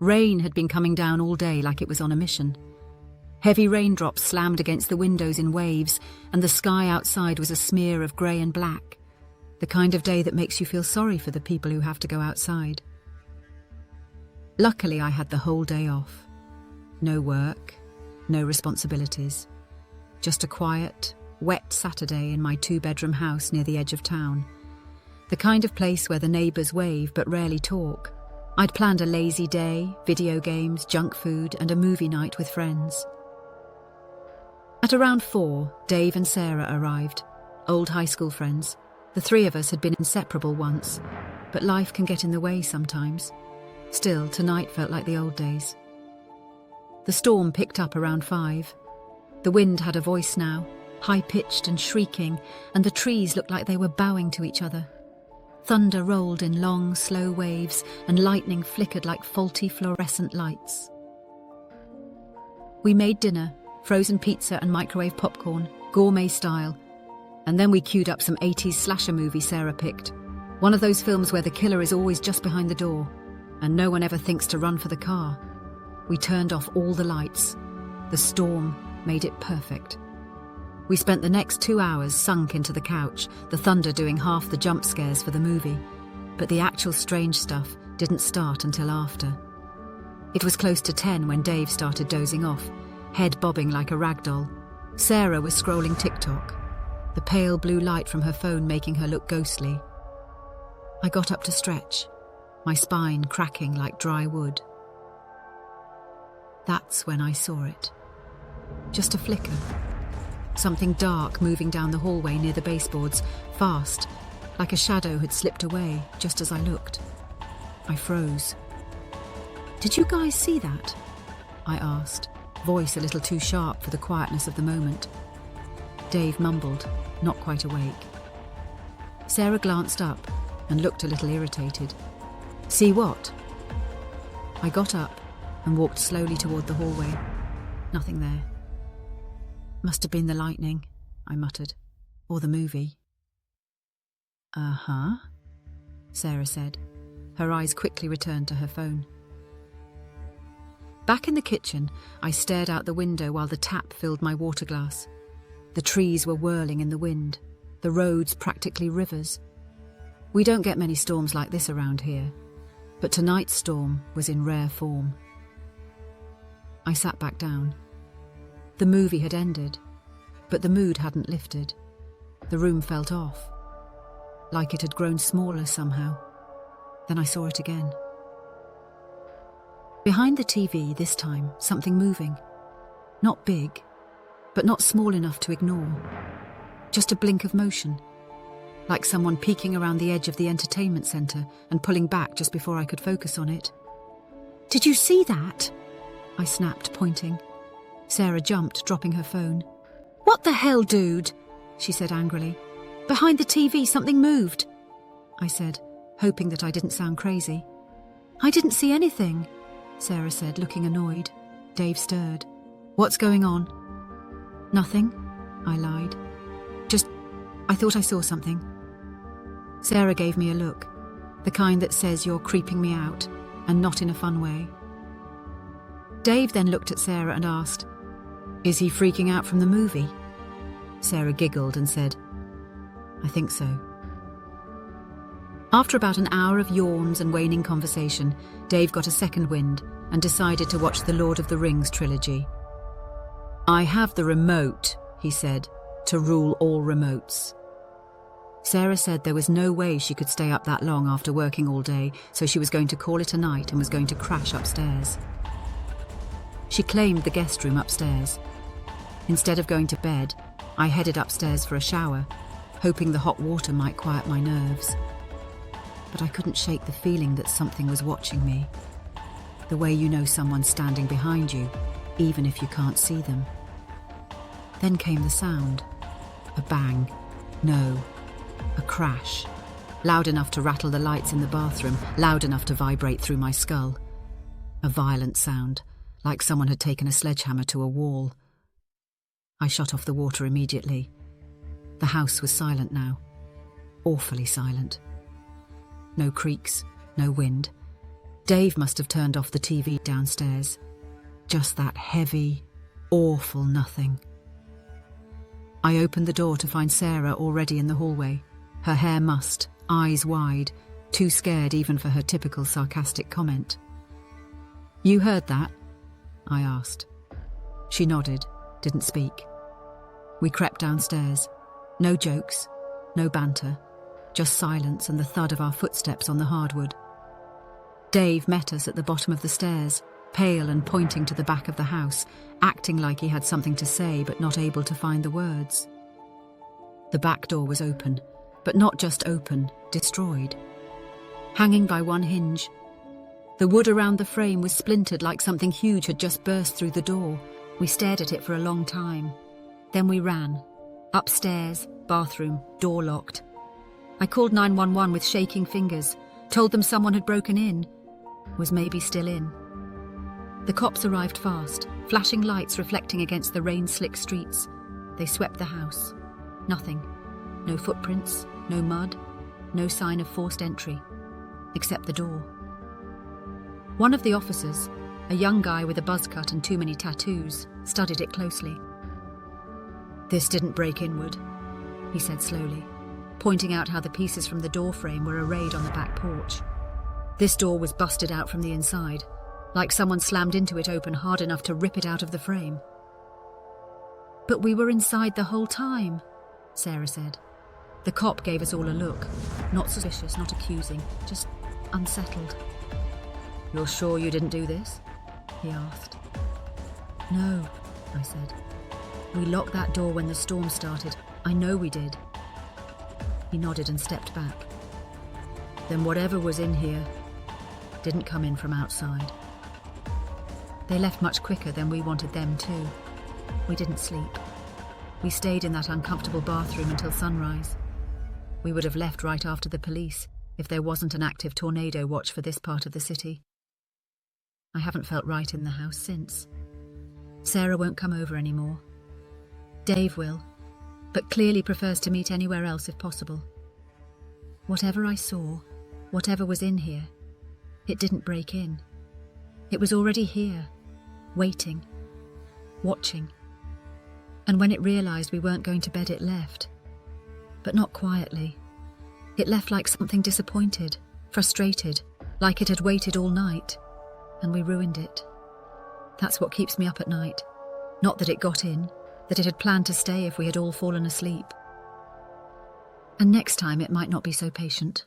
Rain had been coming down all day like it was on a mission. Heavy raindrops slammed against the windows in waves, and the sky outside was a smear of grey and black, the kind of day that makes you feel sorry for the people who have to go outside. Luckily, I had the whole day off. No work, no responsibilities. Just a quiet, wet Saturday in my 2-bedroom house near the edge of town. The kind of place where the neighbours wave but rarely talk. I'd planned a lazy day, video games, junk food, and a movie night with friends. At around 4, Dave and Sarah arrived, old high school friends. The 3 of us had been inseparable once, but life can get in the way sometimes. Still, tonight felt like the old days. The storm picked up around 5. The wind had a voice now, high-pitched and shrieking, and the trees looked like they were bowing to each other. Thunder rolled in long, slow waves, and lightning flickered like faulty fluorescent lights. We made dinner, frozen pizza and microwave popcorn, gourmet style, and then we queued up some 80s slasher movie Sarah picked. One of those films where the killer is always just behind the door, and no one ever thinks to run for the car. We turned off all the lights. The storm made it perfect. We spent the next 2 hours sunk into the couch, the thunder doing half the jump scares for the movie. But the actual strange stuff didn't start until after. It was close to 10 when Dave started dozing off, head bobbing like a rag doll. Sarah was scrolling TikTok, the pale blue light from her phone making her look ghostly. I got up to stretch, my spine cracking like dry wood. That's when I saw it. Just a flicker. Something dark moving down the hallway near the baseboards, fast, like a shadow had slipped away just as I looked. I froze. "Did you guys see that?" I asked, voice a little too sharp for the quietness of the moment. Dave mumbled, not quite awake. Sarah glanced up and looked a little irritated. "See what?" I got up and walked slowly toward the hallway. Nothing there. "Must have been the lightning," I muttered. "Or the movie." "Uh-huh," Sarah said. Her eyes quickly returned to her phone. Back in the kitchen, I stared out the window while the tap filled my water glass. The trees were whirling in the wind, the roads practically rivers. We don't get many storms like this around here, but tonight's storm was in rare form. I sat back down. The movie had ended, but the mood hadn't lifted. The room felt off, like it had grown smaller somehow. Then I saw it again. Behind the TV this time, something moving. Not big, but not small enough to ignore. Just a blink of motion, like someone peeking around the edge of the entertainment centre and pulling back just before I could focus on it. "Did you see that?" I snapped, pointing. Sarah jumped, dropping her phone. "What the hell, dude?" she said angrily. "Behind the TV, something moved," I said, hoping that I didn't sound crazy. "I didn't see anything," Sarah said, looking annoyed. Dave stirred. "What's going on?" "Nothing," I lied. I thought I saw something." Sarah gave me a look, the kind that says you're creeping me out, and not in a fun way. Dave then looked at Sarah and asked, "Is he freaking out from the movie?" Sarah giggled and said, "I think so." After about an hour of yawns and waning conversation, Dave got a second wind and decided to watch the Lord of the Rings trilogy. "I have the remote," he said, "to rule all remotes." Sarah said there was no way she could stay up that long after working all day, so she was going to call it a night and was going to crash upstairs. She claimed the guest room upstairs. Instead of going to bed, I headed upstairs for a shower, hoping the hot water might quiet my nerves. But I couldn't shake the feeling that something was watching me. The way you know someone's standing behind you, even if you can't see them. Then came the sound. A bang. No. A crash. Loud enough to rattle the lights in the bathroom, loud enough to vibrate through my skull. A violent sound, like someone had taken a sledgehammer to a wall. I shut off the water immediately. The house was silent now. Awfully silent. No creaks, no wind. Dave must have turned off the TV downstairs. Just that heavy, awful nothing. I opened the door to find Sarah already in the hallway, her hair mussed, eyes wide, too scared even for her typical sarcastic comment. "You heard that?" I asked. She nodded, didn't speak. We crept downstairs. No jokes, no banter, just silence and the thud of our footsteps on the hardwood. Dave met us at the bottom of the stairs, pale and pointing to the back of the house, acting like he had something to say but not able to find the words. The back door was open, but not just open, destroyed. Hanging by one hinge. The wood around the frame was splintered like something huge had just burst through the door. We stared at it for a long time. Then we ran. Upstairs, bathroom, door locked. I called 911 with shaking fingers, told them someone had broken in, was maybe still in. The cops arrived fast, flashing lights reflecting against the rain-slick streets. They swept the house. Nothing. No footprints, no mud, no sign of forced entry, except the door. One of the officers, a young guy with a buzz cut and too many tattoos, studied it closely. "This didn't break inward," he said slowly, pointing out how the pieces from the door frame were arrayed on the back porch. "This door was busted out from the inside, like someone slammed into it open hard enough to rip it out of the frame." "But we were inside the whole time," Sarah said. The cop gave us all a look, not suspicious, not accusing, just unsettled. "You're sure you didn't do this?" he asked. "No," I said. "We locked that door when the storm started. I know we did." He nodded and stepped back. "Then whatever was in here didn't come in from outside." They left much quicker than we wanted them to. We didn't sleep. We stayed in that uncomfortable bathroom until sunrise. We would have left right after the police if there wasn't an active tornado watch for this part of the city. I haven't felt right in the house since. Sarah won't come over anymore. Dave will, but clearly prefers to meet anywhere else if possible. Whatever I saw, whatever was in here, it didn't break in. It was already here, waiting, watching. And when it realised we weren't going to bed, it left. But not quietly. It left like something disappointed, frustrated, like it had waited all night. And we ruined it. That's what keeps me up at night. Not that it got in, that it had planned to stay if we had all fallen asleep. And next time it might not be so patient.